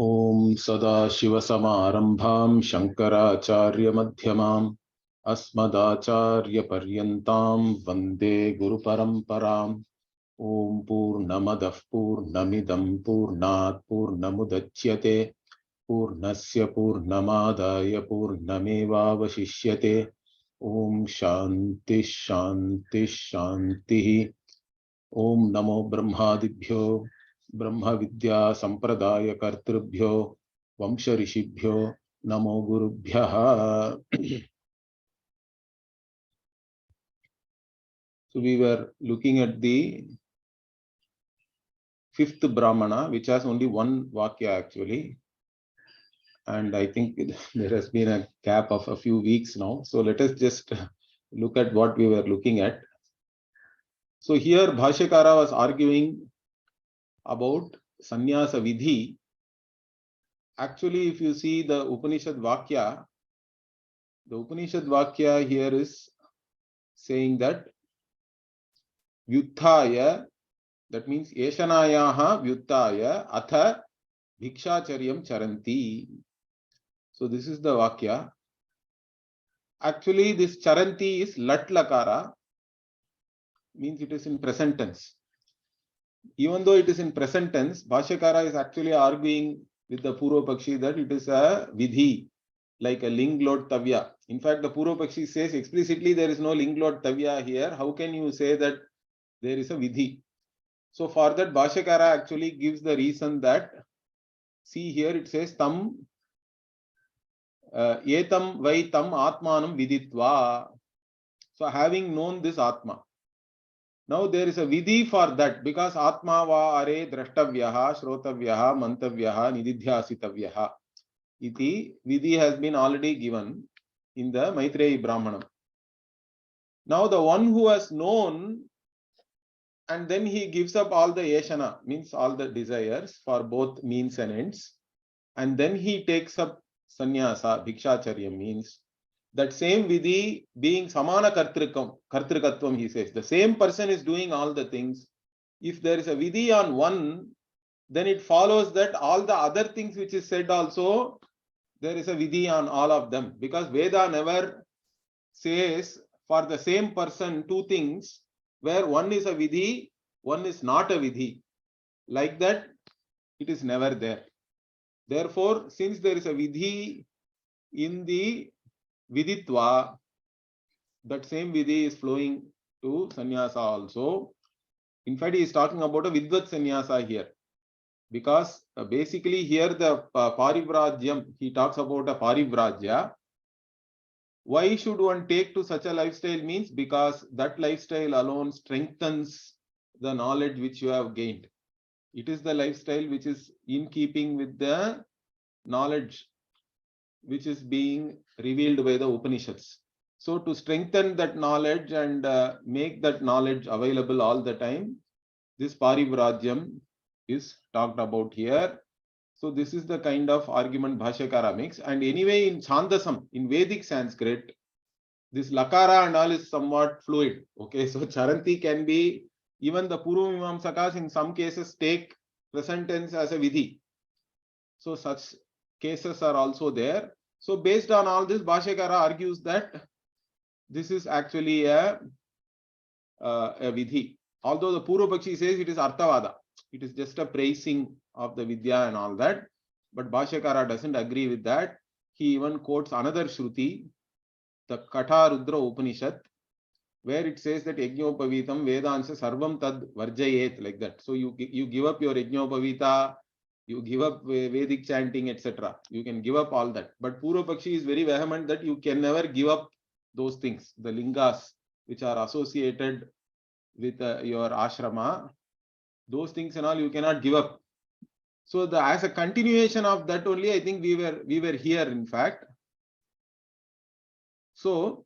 Om Sadashivasamarambham Shankaracharya-madhyamam Asmadacharya-paryantam Vande Guru-paramparam. Om Purnamadah Purnamidam Purnat Purnamudachyate Purnasya Purnamadaya Purnamevavashishyate. Om Shanti Shanti Shanti. Om Namo Brahmadibhyo Brahma Vidya Sampradaya Kartribhyo Vamsha Rishibhyo Namo Gurubhyaha. So we were looking at the fifth Brahmana, which has only one Vakya actually. And I think there has been a gap of a few weeks now. So let us just look at what we were looking at. So here Bhashyakara was arguing about Sannyasa Vidhi. Actually, if you see the Upanishad Vakya, the Upanishad Vakya here is saying that Vyuttaya, that means Yeshanayaha Vyuttaya Atha Bhikshacharyam Charanti. So this is the Vakya. Actually, this Charanti is Lat Lakara, means it is in present tense. Even though it is in present tense, Bhashyakara is actually arguing with the Purva Pakshi that it is a Vidhi, like a Linglot Tavya. In fact, the Purva Pakshi says explicitly there is no Linglot Tavya here. How can you say that there is a Vidhi? So for that, Bhashyakara actually gives the reason that, see here it says Tam Etam Vai Tam Atmanam Viditva. So having known this Atma. Now there is a Vidhi for that because Atma va are drashtavyaha, shrotavyaha, mantavyaha, nididhyasitavyaha. Iti Vidhi has been already given in the Maitreyi Brahmanam. Now the one who has known and then he gives up all the yeshana, means all the desires for both means and ends, and then he takes up sannyasa, bhikshacharya, means that same Vidhi being samana kartrikatvam, he says. The same person is doing all the things. If there is a Vidhi on one, then it follows that all the other things which is said also, there is a Vidhi on all of them. Because Veda never says for the same person two things, where one is a Vidhi, one is not a Vidhi. Like that, it is never there. Therefore, since there is a Vidhi in the Viditva, that same Vidhi is flowing to Sannyasa also. In fact, he is talking about a Vidvat Sannyasa here. Because basically here the Parivrajyam, he talks about a Parivrajya. Why should one take to such a lifestyle means? Because that lifestyle alone strengthens the knowledge which you have gained. It is the lifestyle which is in keeping with the knowledge which is being revealed by the Upanishads. So to strengthen that knowledge and make that knowledge available all the time, this Parivrajyam is talked about here. So this is the kind of argument Bhashyakara makes. And anyway, in Chandasam, in Vedic Sanskrit, this Lakara and all is somewhat fluid. Okay, so Charanti can be, even the Purva Mimamsakas in some cases take present tense as a Vidhi. So such cases are also there. So based on all this, Bhashyakara argues that this is actually a Vidhi. Although the Purva Pakshi says it is Arthavada. It is just a praising of the Vidya and all that. But Bhashyakara doesn't agree with that. He even quotes another Shruti, the Katha Rudra Upanishad, where it says that Yajñopavitam Vedansa Sarvam Tad Varjayet, like that. So you give up your Yajñopavita, you give up Vedic chanting, etc. You can give up all that. But Purva Pakshi is very vehement that you can never give up those things, the lingas which are associated with your ashrama. Those things and all you cannot give up. So as a continuation of that only, I think we were here in fact. So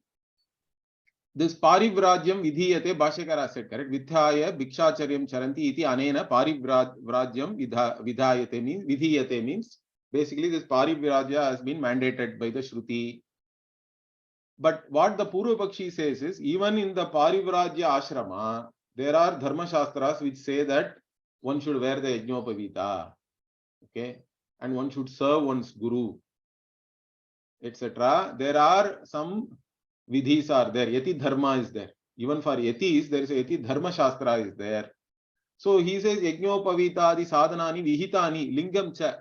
this Parivrajyam Vidhiyate, Bhashyakara said, correct? Vithaya Bhikshacharyam Charanti iti anena Parivrajyam Vidhiyate means basically this Parivrajya has been mandated by the Shruti. But what the Purva Pakshi says is, even in the Parivrajya ashrama, there are Dharma Shastras which say that one should wear the Yajñopavita. Okay. and one should serve one's guru, etc. There are some vidhis are there. Yati dharma is there. Even for yatis, there is a yati dharma shastra is there. So he says yajnopavitadi sadhanani vihitani lingam cha.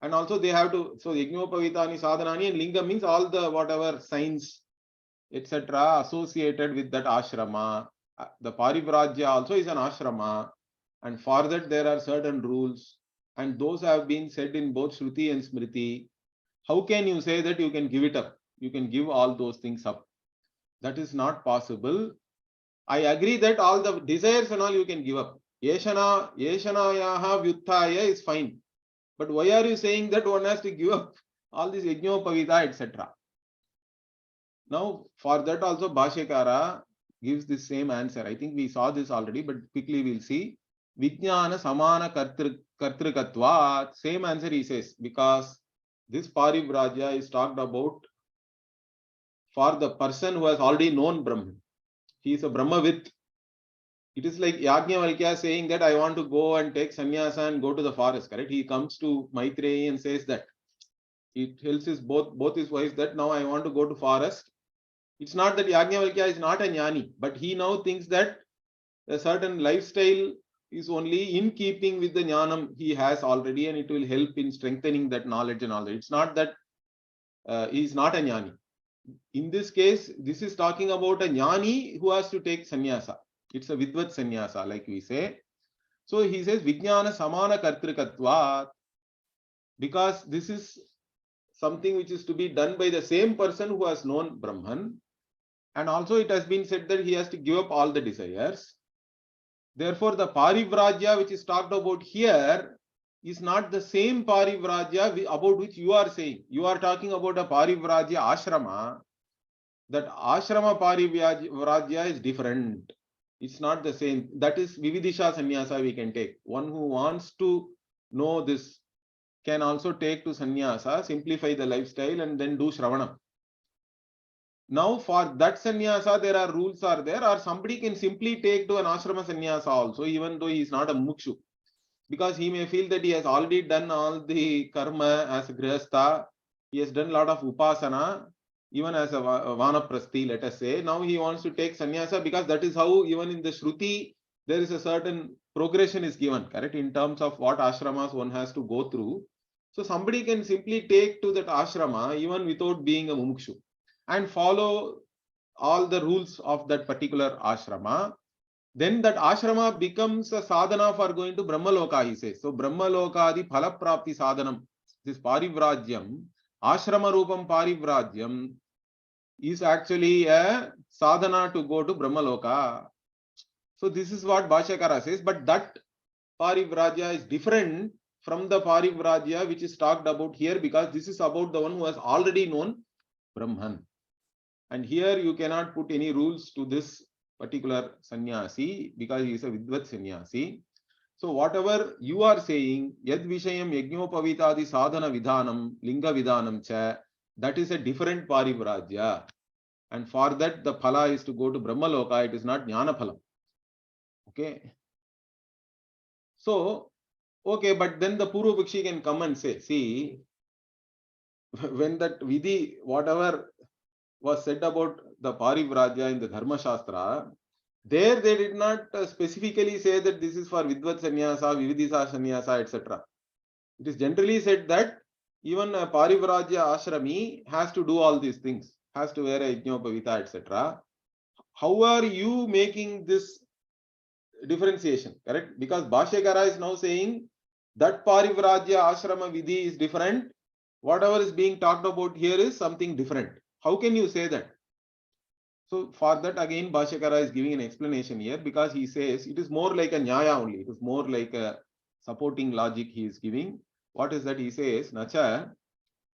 And also they have to, so yajnopavitani sadhanani and lingam means all the whatever signs, etc. associated with that ashrama. The parivrajya also is an ashrama. And for that there are certain rules. And those have been said in both Shruti and Smriti. How can you say that you can give it up? You can give all those things up. That is not possible. I agree that all the desires and all you can give up. Yeshanayaha vyuttaya is fine. But why are you saying that one has to give up all this yajnopavita, etc.? Now, for that also Bhashyakara gives the same answer. I think we saw this already, but quickly we'll see. Vijnana samana kartrikatva. Same answer he says, because this parivrajya is talked about for the person who has already known Brahman. He is a Brahmavit. It is like Yajnavalkya saying that I want to go and take sannyasa and go to the forest, correct? He comes to Maitreyi and says that. He tells his both his wives that now I want to go to forest. It's not that Yajnavalkya is not a jnani, but he now thinks that a certain lifestyle is only in keeping with the jnanam he has already, and it will help in strengthening that knowledge and all that. It's not that he is not a jnani. In this case, this is talking about a jnani who has to take sannyasa. It's a vidvat sannyasa, like we say. So he says vijnana samana kartrikatva, because this is something which is to be done by the same person who has known Brahman. And also it has been said that he has to give up all the desires. Therefore, the parivrajya which is talked about here is not the same parivrajya about which you are saying. You are talking about a parivrajya ashrama. That ashrama parivrajya is different. It's not the same. That is Vividisha sannyasa we can take. One who wants to know this can also take to sannyasa, simplify the lifestyle, and then do shravanam. Now for that sannyasa, there are rules are there, or somebody can simply take to an ashrama sannyasa also, even though he is not a mukshu. Because he may feel that he has already done all the karma as a grihastha, he has done a lot of upasana, even as a vanaprasthi, let us say. Now he wants to take sannyasa, because that is how even in the Shruti, there is a certain progression is given, correct, in terms of what ashramas one has to go through. So somebody can simply take to that ashrama even without being a mumukshu and follow all the rules of that particular ashrama. Then that ashrama becomes a sadhana for going to Brahmaloka, he says. So Brahmalokadi phalaprapti sadhanam, this parivrajyam, ashrama rupam parivrajyam, is actually a sadhana to go to Brahmaloka. So this is what Bhashyakara says, but that parivrajya is different from the parivrajya which is talked about here, because this is about the one who has already known Brahman. And here you cannot put any rules to this particular sannyasi, because he is a vidvat sannyasi. So whatever you are saying, yad vishayam yajnopavitadi sadhana vidhanam, linga vidhanam cha, that is a different parivrajya. And for that, the phala is to go to Brahmaloka, it is not jnana phalam. Okay. So, okay, but then the Purva Pakshi can come and say, see, when that vidhi, whatever was said about the parivrajya in the Dharma Shastra, there they did not specifically say that this is for Vidvat Sannyasa, Vividisa Sannyasa, etc. It is generally said that even a parivrajya ashrami has to do all these things, has to wear a yajnopavita, etc. How are you making this differentiation, correct? Because Bhashyakara is now saying that parivrajya ashrama vidhi is different. Whatever is being talked about here is something different. How can you say that? So for that again Bhashyakara is giving an explanation here, because he says it is more like a nyaya only. It is more like a supporting logic he is giving. What is that? He says, Nacha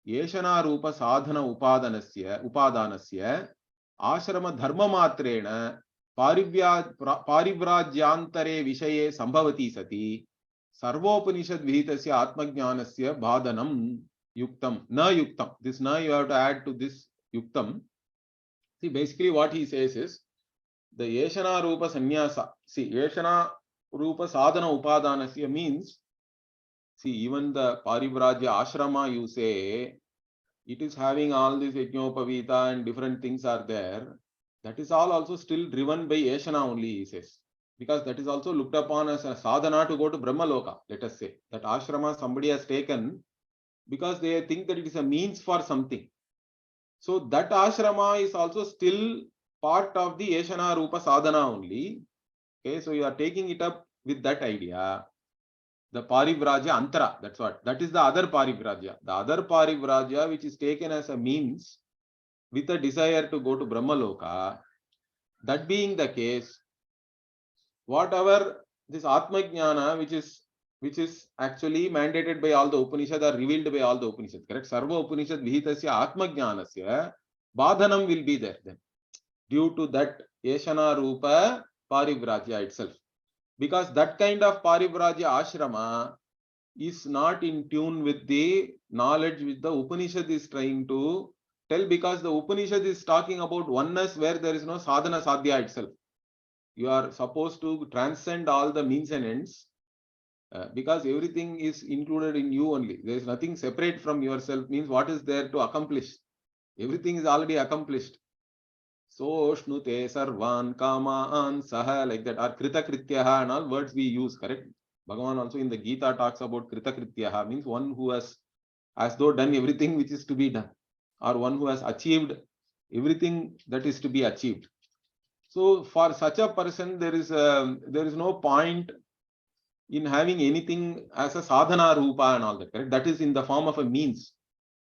yeshana rupa sadhana upadanasya ashrama dharma matrena parivrajyantare vishaye sambhavati sati sarvopanishad vihitasya atmajnanasya bhadanam yuktam na yuktam. This na you have to add to this yuktam. See, basically what he says is the yeshana rupa sannyasa. See, yeshana rupa sadhana upadanasya means See, even the Parivrajya ashrama, you say, it is having all this Yajnopavita and different things are there. That is all also still driven by Yeshana only, he says. Because that is also looked upon as a sadhana to go to Brahmaloka, let us say. That ashrama somebody has taken because they think that it is a means for something. So that ashrama is also still part of the Yeshana Rupa sadhana only. Okay, so you are taking it up with that idea. The Parivrajya Antara, that's what. That is the other Parivrajya. The other Parivrajya, which is taken as a means with a desire to go to Brahmaloka. That being the case, whatever this Atma Jnana, which is actually mandated by all the Upanishad or revealed by all the Upanishad, correct? Sarva Upanishad Vihitasya Atma Jnanasya, Badhanam will be there then, due to that Yeshana Rupa Parivrajya itself. Because that kind of Parivrajya ashrama is not in tune with the knowledge which the Upanishad is trying to tell, because the Upanishad is talking about oneness where there is no sadhana sadhya itself. You are supposed to transcend all the means and ends because everything is included in you only. There is nothing separate from yourself, means what is there to accomplish? Everything is already accomplished. So, Shnute, Sarvan, Kamaan, Saha, like that, or Krita Krityaha and all words we use, correct? Bhagavan also in the Gita talks about Krita Krityaha, means one who has as though done everything which is to be done, or one who has achieved everything that is to be achieved. So, for such a person, there is no point in having anything as a sadhana rupa and all that, correct? That is in the form of a means.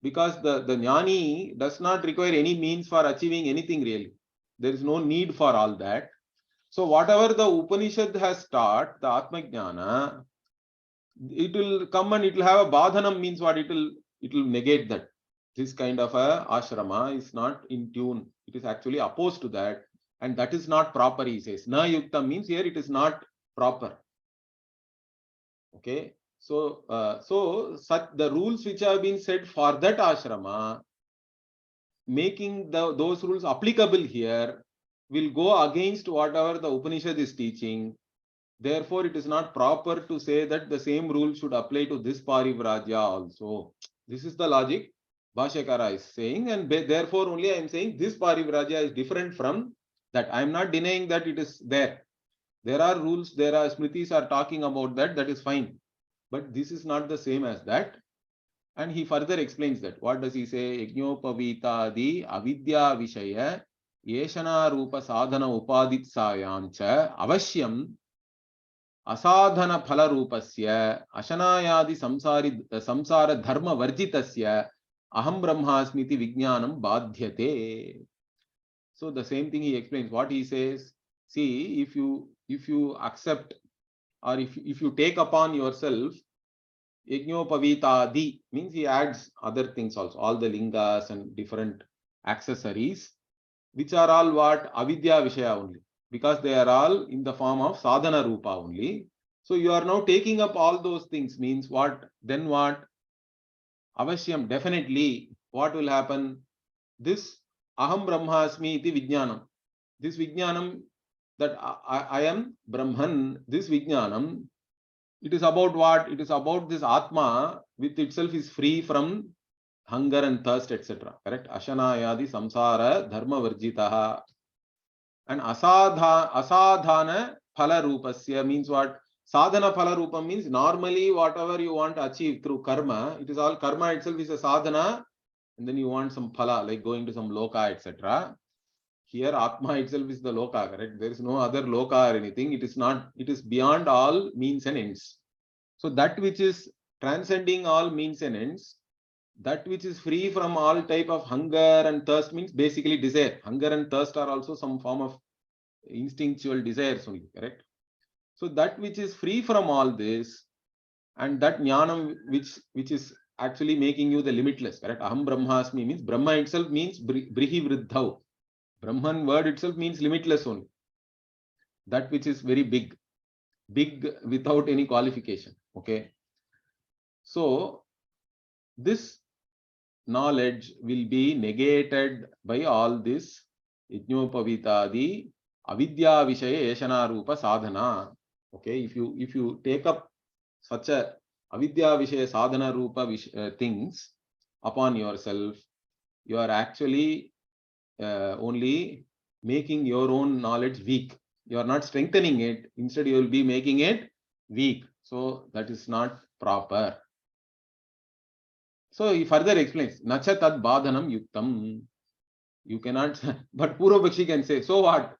Because the jnani does not require any means for achieving anything really. There is no need for all that. So whatever the Upanishad has taught, the Atma Jnana, it will come and it will have a badhanam, means what? It will negate that. This kind of a ashrama is not in tune. It is actually opposed to that. And that is not proper, he says. Na yukta means here it is not proper. Okay. So, the rules which have been said for that ashrama, making those rules applicable here will go against whatever the Upanishad is teaching. Therefore, it is not proper to say that the same rule should apply to this Parivrajya also. This is the logic Bhashyakara is saying, and therefore only I am saying this Parivrajya is different from that. I am not denying that it is there. There are rules, there are smritis are talking about that, that is fine. But this is not the same as that. And he further explains that. What does he say? Yajnopavitadi avidya vishaya yeshana rupa sadhana upaditsayamcha avashyam asadhana phala rupasya ashanayadi samsara dharma varjitasya aham brahmasmiti vijnanam badhyate. So the same thing he explains. What he says, see, if you accept or if you take upon yourself Yajnopavitadi, means he adds other things also, all the lingas and different accessories, which are all what? Avidya Vishaya only, because they are all in the form of sadhana rupa only. So you are now taking up all those things, means what? Then what? Avashyam, definitely, what will happen? This Aham Brahmasmi iti Vijnanam. This Vijnanam, that I am Brahman, this Vijnanam, it is about what? It is about this Atma, with itself is free from hunger and thirst, etc. Correct? Ashanayadi samsara dharma varjitaha. And asadhana phala rupasya means what? Sadhana phala rupa means normally whatever you want to achieve through karma, it is all karma itself is a sadhana, and then you want some phala, like going to some loka, etc. Here Atma itself is the loka, correct? There is no other loka or anything. It is not, it is beyond all means and ends. So that which is transcending all means and ends, that which is free from all type of hunger and thirst, means basically desire. Hunger and thirst are also some form of instinctual desires only, correct? So that which is free from all this, and that jnanam which is actually making you the limitless, correct? Aham brahmasmi means Brahma itself means brihi vriddhav. Brahman word itself means limitless only. That which is very big without any qualification. Okay. So this knowledge will be negated by all this Yajnopavitadi avidya vishaya yeshana rupa sadhana. Okay, if you take up such a avidya vishaya sadhana rupa things upon yourself, you are actually only making your own knowledge weak. You are not strengthening it. Instead, you will be making it weak. So that is not proper. So he further explains, Nacha tad badhanam yuktam. You cannot, but Purvapakshi can say, so what?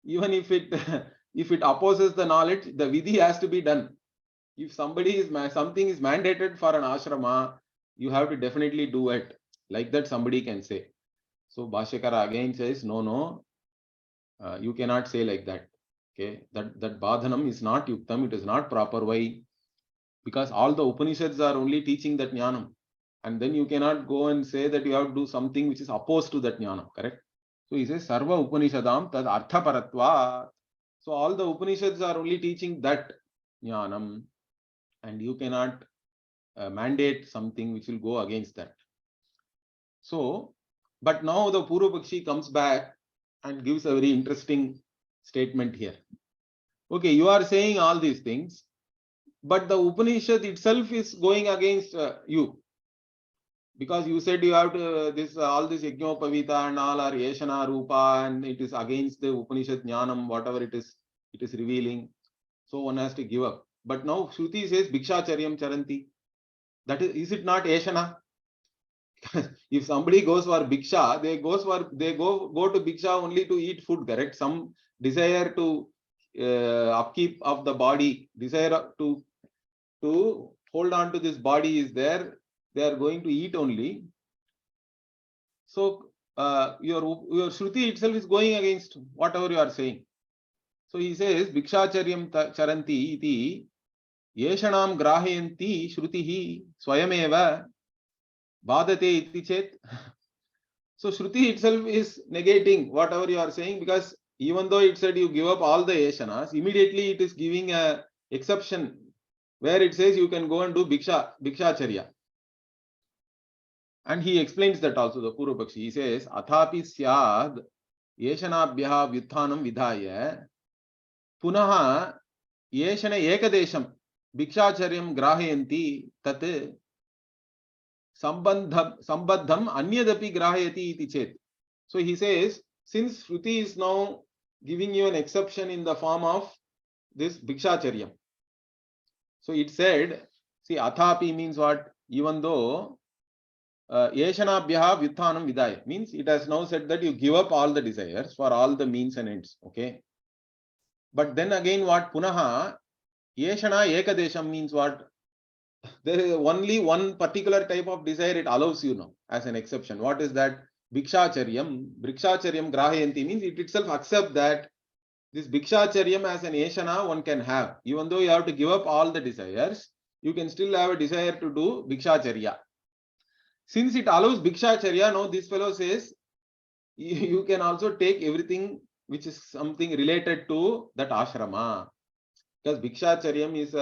Even if it if it opposes the knowledge, the vidhi has to be done. If something is mandated for an ashrama, you have to definitely do it. Like that, somebody can say. So Bhashyakara again says, no, you cannot say like that. Okay, that badhanam is not yuktam, it is not proper. Why? Because all the Upanishads are only teaching that jnanam. And then you cannot go and say that you have to do something which is opposed to that jnanam, correct? So he says, Sarva Upanishadam tad artha paratva. So all the Upanishads are only teaching that jnanam, and you cannot mandate something which will go against that. So, but now the Purvapakshi comes back and gives a very interesting statement here. Okay, you are saying all these things, but the Upanishad itself is going against you. Because you said you have to all this Yajnopavita and all are Yeshana Rupa, and it is against the Upanishad Jnanam, whatever it is revealing. So one has to give up. But now Shruti says Bhikshacharyam Charanti. That is it not Yeshana? If somebody goes for Bhiksha, they go to Bhiksha only to eat food, correct? Some desire to upkeep of the body, desire to hold on to this body is there. They are going to eat only. So your Shruti itself is going against whatever you are saying. So he says, Bhikshacharyam charanti iti yeshanam grahayanti Shrutihi swayameva badate iti chet. So Shruti itself is negating whatever you are saying, because even though it said you give up all the yeshanas, immediately it is giving a exception where it says you can go and do Bhikshacharya. And he explains that also, the Purvapakshi. He says, Athapi syad yeshanabhyaha vyutthanam vidhaya punaha yeshana ekadesham bhikshacharyam grahayanti tat sambandham anyadapi grahayati iti chet. So he says, since Shruti is now giving you an exception in the form of this bhikshacharyam. So it said, see, athapi means what? Even though Yeshanabhyaha vyutthanam vidaya means it has now said that you give up all the desires for all the means and ends. Okay. But then again, what? Punaha Yeshana ekadesham means what? There is only one particular type of desire it allows you now as an exception. What is that? Bhikshacharyam. Bhikshacharyam grahayanti means it itself accepts that this Bhikshacharyam as an Yeshana one can have. Even though you have to give up all the desires, you can still have a desire to do Bhikshacharya. Since it allows Bhikshacharya, now this fellow says, you can also take everything which is something related to that ashrama. Because Bhikshacharyam is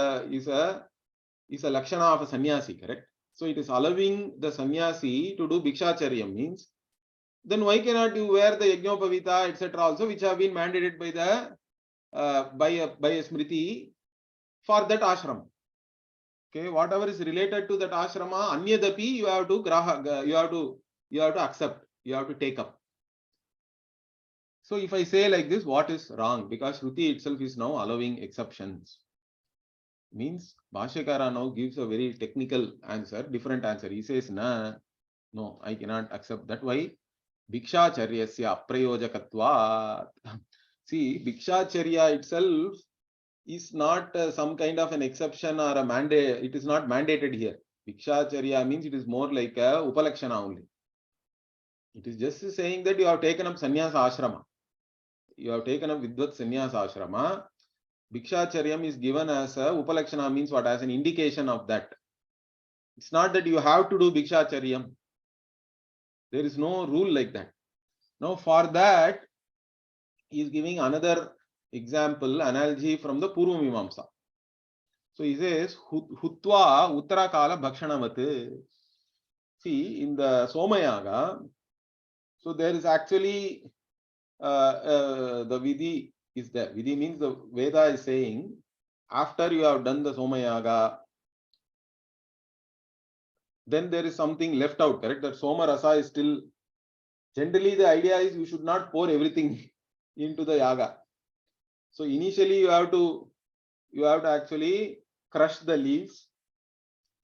a lakshana of a sannyasi, correct? So it is allowing the sannyasi to do Bhikshacharyam means, then why cannot you wear the Yajnopavita, etc. also, which have been mandated by the by a smriti for that ashram? Okay, whatever is related to that ashrama, anyadapi you have to accept, you have to take up. So if I say like this, what is wrong? Because Shruti itself is now allowing exceptions. Means Bhashyakara now gives a very technical answer, different answer. He says, no, I cannot accept that. Why? Bhikshacharyasya aprayojakatvat. See, Bhikshacharya itself is not some kind of an exception or a mandate. It is not mandated here. Bhikshacharya means it is more like a upalakshana only. It is just saying that you have taken up sannyasa ashrama. You have taken up Vidvat sannyasa ashrama. Bhikshacharyam is given as a upalakshana, means what? As an indication of that. It's not that you have to do Bhikshacharyam. There is no rule like that. Now for that, he is giving another example, analogy from the Purva Mimamsa. So he says, Hutva Uttarakala Bhakshanavate. See, in the Somayaga, so there is actually the Vidhi is there. Vidhi means the Veda is saying, after you have done the Somayaga, then there is something left out, correct? That Soma Rasa is still, generally the idea is you should not pour everything into the yaga. So initially you have to actually crush the leaves,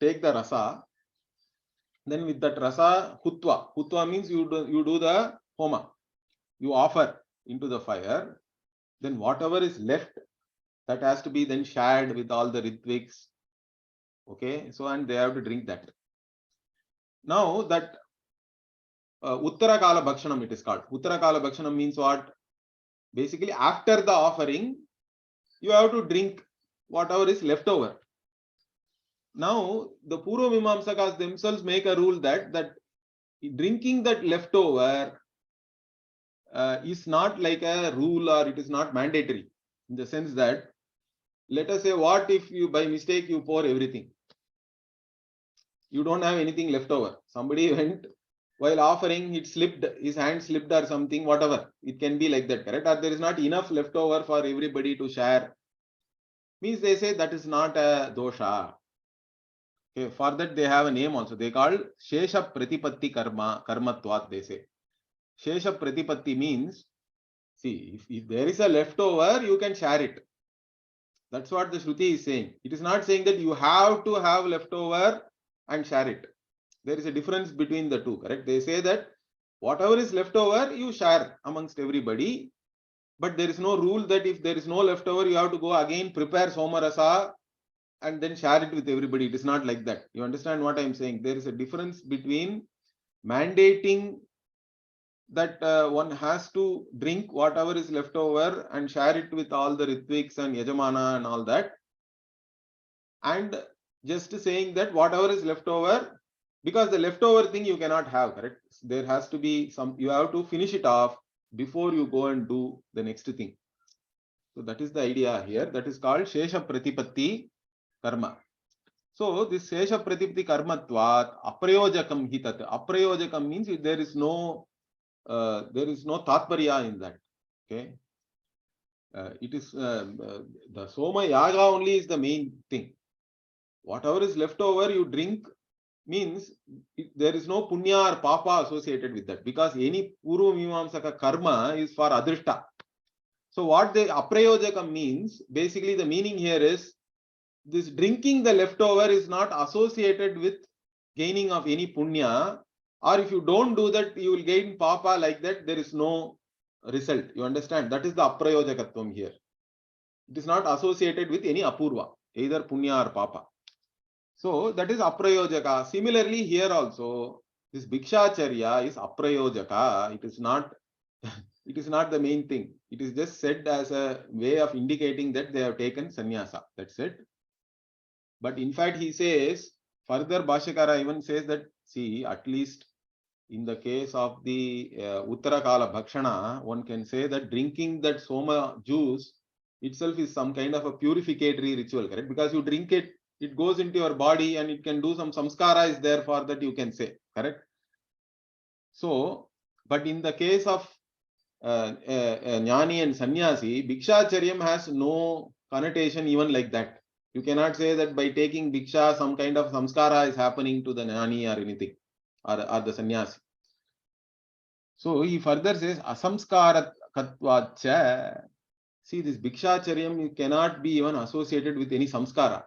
take the rasa, then with that rasa, hutva means you do the homa, you offer into the fire, then whatever is left, that has to be then shared with all the ritviks. Okay, so and they have to drink that. Now that Uttara Kala Bhakshanam, it is called. Uttara Kala Bhakshanam means what? Basically, after the offering, you have to drink whatever is left over. Now, the Purva Mimamsakas themselves make a rule that drinking that leftover is not like a rule, or it is not mandatory, in the sense that, let us say, what if you by mistake you pour everything? You don't have anything left over. Somebody went while offering, it slipped, his hand slipped or something, whatever. It can be like that, correct? Or there is not enough left over for everybody to share. Means they say that is not a dosha. Okay, for that they have a name also. They call Shesha Pratipatti Karmatvat, they say. Shesha Pratipatti means, see, if there is a leftover, you can share it. That's what the Shruti is saying. It is not saying that you have to have leftover and share it. There is a difference between the two, correct? They say that whatever is left over, you share amongst everybody. But there is no rule that if there is no leftover, you have to go again, prepare Somarasa and then share it with everybody. It is not like that. You understand what I am saying? There is a difference between mandating that one has to drink whatever is left over and share it with all the Ritviks and Yajamana and all that. And just saying that whatever is left over, because the leftover thing you cannot have, correct? There has to be some, you have to finish it off before you go and do the next thing. So that is the idea here. That is called Shesha Pratipatti Karma. So this Shesha Pratipatti Karmatvat Aprayojakam Hitat. Aprayojakam means there is no Tatparya in that. Okay. It is the Soma Yaga only is the main thing. Whatever is left over, you drink, means there is no punya or papa associated with that, because any Purva Mimamsaka karma is for adrishta. So what the aprayojaka means, basically the meaning here is, this drinking the leftover is not associated with gaining of any punya, or if you don't do that, you will gain papa, like that, there is no result. You understand? That is the aprayojakatvam here. It is not associated with any apurva, either punya or papa. So that is aprayojaka. Similarly, here also, this bhikshacharya is aprayojaka. It is not the main thing. It is just said as a way of indicating that they have taken sannyasa. That's it. But in fact, he says, further Bhashyakara even says that, see, at least in the case of the Uttarakala Bhakshana, one can say that drinking that Soma juice itself is some kind of a purificatory ritual, correct? Because you drink it, it goes into your body and it can do some samskara is there for that, you can say, correct? So, but in the case of Jnani and Sannyasi, Bhikshacharyam has no connotation even like that. You cannot say that by taking Bhiksha, some kind of samskara is happening to the Jnani or anything, or the Sannyasi. So he further says, Asamskara Katvacha. See, this Bhikshacharyam cannot be even associated with any samskara.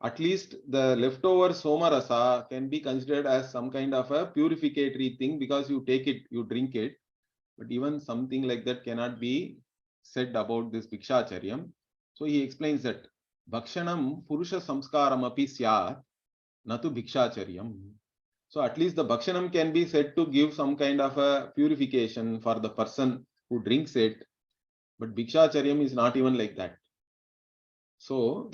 At least the leftover Somarasa can be considered as some kind of a purificatory thing, because you take it, you drink it. But even something like that cannot be said about this Bhikshacharyam. So he explains that Bhakshanam Purusha Samskaram api syat natu Bhikshacharyam. So at least the Bhakshanam can be said to give some kind of a purification for the person who drinks it. But Bhikshacharyam is not even like that. So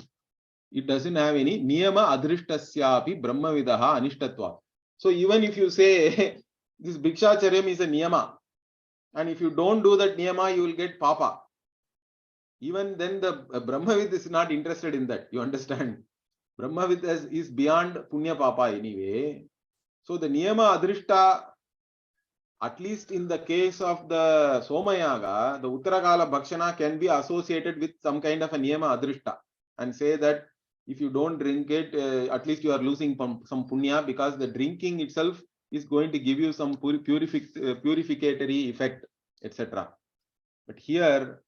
it doesn't have any niyama adrishtasyapi brahmavidaha anishtatva. So even if you say this Bhikshacharyam is a niyama, and if you don't do that niyama, you will get papa. Even then the Brahmavid is not interested in that. You understand? Brahmavid is beyond punya papa anyway. So the niyama adrishta, at least in the case of the Somayaga, the Uttarakala Bhakshana can be associated with some kind of a niyama adrishta, and say that if you don't drink it, at least you are losing some punya, because the drinking itself is going to give you some purificatory effect, etc. But here,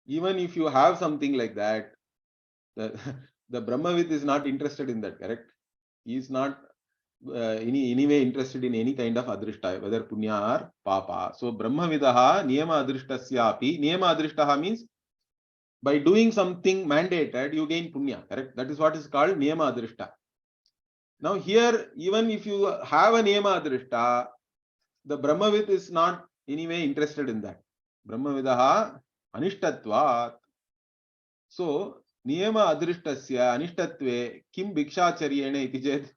even if you have something like that, the, the Brahmavid is not interested in that, correct? He is not anyway interested in any kind of adrishta, whether punya or papa. So Brahmavidaha niyama adrishtasyapi. Niyama adrishtaha means by doing something mandated, you gain punya, correct? That is what is called niyama adrishta. Now here, even if you have a niyama adrishta, the Brahmavid is not anyway interested in that. Brahmavidaha anishtatvat. So niyama adrishtasya anishtatve kim bhikshacharyena iti chet.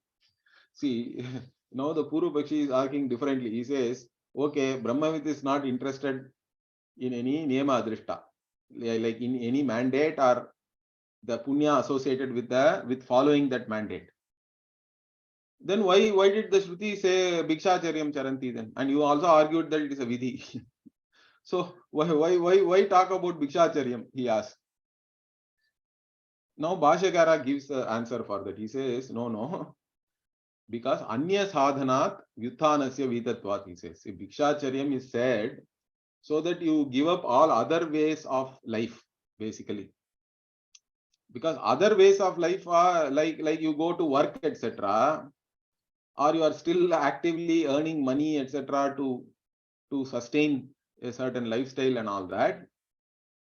See, now the Puru Pakshi is asking differently. He says, okay, Brahmavid is not interested in any niyama adrishta, like in any mandate or the punya associated with following that mandate. Then why did the Shruti say Bhikshacharyam Charanti then? And you also argued that it is a vidhi. So why talk about Bhikshacharyam? He asked. Now Bhashyakara gives the answer for that. He says, no. Because Anya Sadhanat Vyuthanasya Vitatvat, he says. See, Bhikshacharyam is said so that you give up all other ways of life, basically. Because other ways of life are like you go to work, etc., or you are still actively earning money, etc., to sustain a certain lifestyle and all that.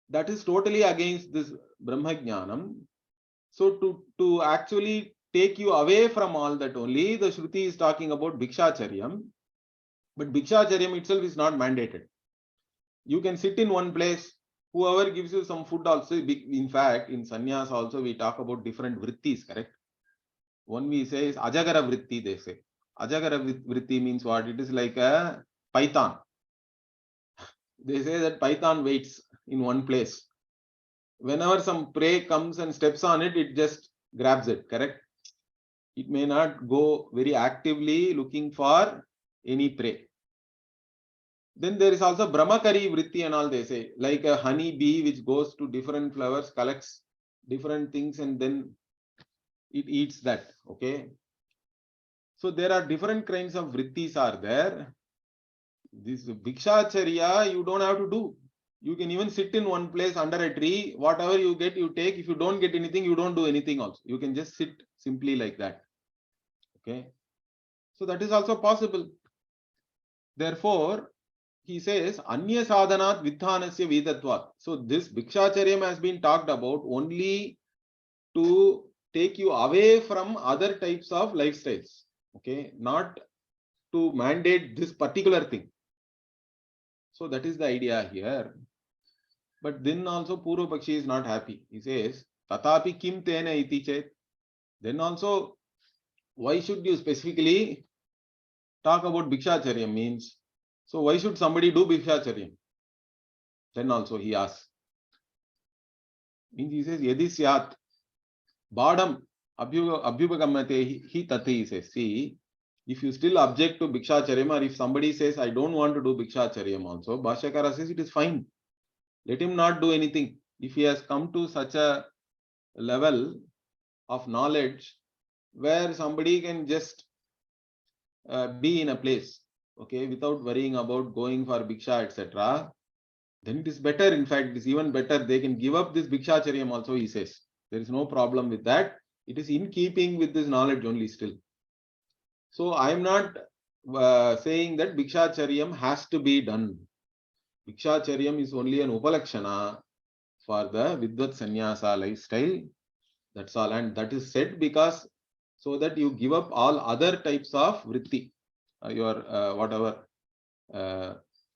That is totally against this Brahma Jnanam. So to actually take you away from all that only, the Shruti is talking about Bhikshacharyam. But Bhikshacharyam itself is not mandated. You can sit in one place, whoever gives you some food also. In fact, in sannyas also we talk about different vrittis, correct? One we say is Ajagara vritti, they say. Ajagara vritti means what? It is like a python. They say that python waits in one place. Whenever some prey comes and steps on it, it just grabs it, correct? It may not go very actively looking for any prey. Then there is also Brahmakari vritti and all, they say, like a honey bee which goes to different flowers, collects different things and then it eats that, okay? So there are different kinds of vrittis are there. This Bhikshacharya, you don't have to do. You can even sit in one place under a tree. Whatever you get, you take. If you don't get anything, you don't do anything also. You can just sit simply like that. Okay. So that is also possible. Therefore, he says, Anya sadhanat vidhanasya vedatvat. So this Bhikshacharyam has been talked about only to take you away from other types of lifestyles. Okay. Not to mandate this particular thing. So that is the idea here. But then also Purva Pakshi is not happy. He says, Tatapi kim tena iti chet. Then also, why should you specifically talk about Bhikshacharyam means? So why should somebody do Bhikshacharyam? Then also he asks. Means he says, Yadi syat badam abhyupagamate hi tati, he says. See, if you still object to Bhikshacharyam, or if somebody says, I don't want to do Bhikshacharyam also, Bhashyakara says it is fine. Let him not do anything. If he has come to such a level of knowledge where somebody can just be in a place, okay, without worrying about going for Bhiksha, etc., then it is better. In fact, it is even better. They can give up this Bhikshacharyam also, he says. There is no problem with that. It is in keeping with this knowledge only still. So I am not saying that Bhikshacharyam has to be done. Bhikshacharyam is only an upalakshana for the Vidvat Sannyasa lifestyle. That's all. And that is said because so that you give up all other types of vritti, your whatever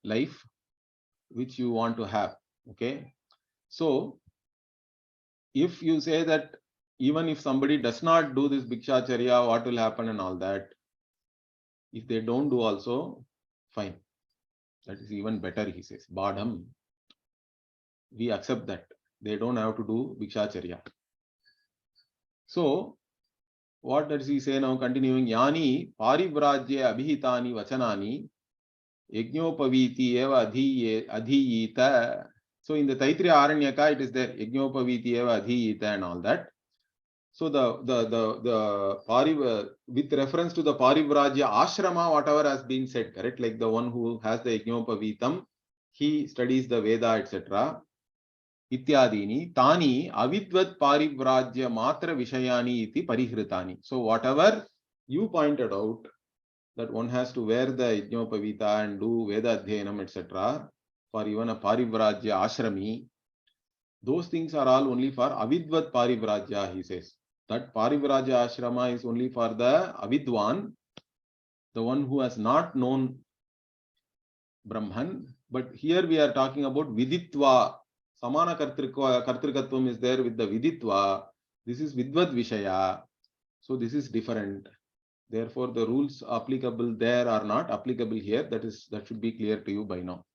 life which you want to have. Okay. So if you say that even if somebody does not do this Bhikshacharya, what will happen and all that, if they don't do also, fine. That is even better, he says. Badham. We accept that. They don't have to do Bhikshacharya. So, what does he say now? Continuing, Yani parivrajya abhihitani vachanani yajnopaviti eva adhiyita. So, in the Taittiriya Aranyaka, it is there, yajnopaviti eva adhiyita and all that. So with reference to the Parivrajya Ashrama, whatever has been said, correct? Like the one who has the Yajnopavitam, he studies the Veda, etc. Ityadini, Tani, Avidvat Parivrajya Matra Vishayani iti Parihritani. So whatever you pointed out, that one has to wear the Yajnopavita and do Veda Adhyanam, etc. For even a Parivrajya Ashrami, those things are all only for Avidvat Parivrajya, he says. That Parivrajya Ashrama is only for the Avidwan, the one who has not known Brahman. But here we are talking about Viditva. Samana Kartrikatvam is there with the Viditva. This is Vidvat Vishaya. So this is different. Therefore, the rules applicable there are not applicable here. That should be clear to you by now.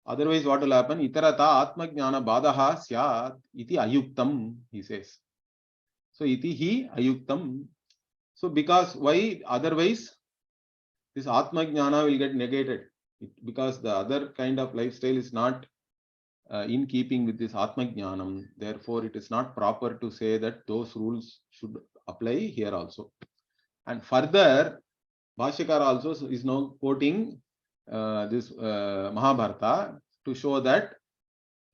Otherwise, what will happen? Itarata Atma Jnana Badaha Syat iti Ayuktam, he says. So iti hi Ayuktam. So because why? Otherwise, this Atma Jnana will get negated. Because the other kind of lifestyle is not in keeping with this Atma Jnanam. Therefore, it is not proper to say that those rules should apply here also. And further, Bhashyakara also is now quoting this Mahabharata to show that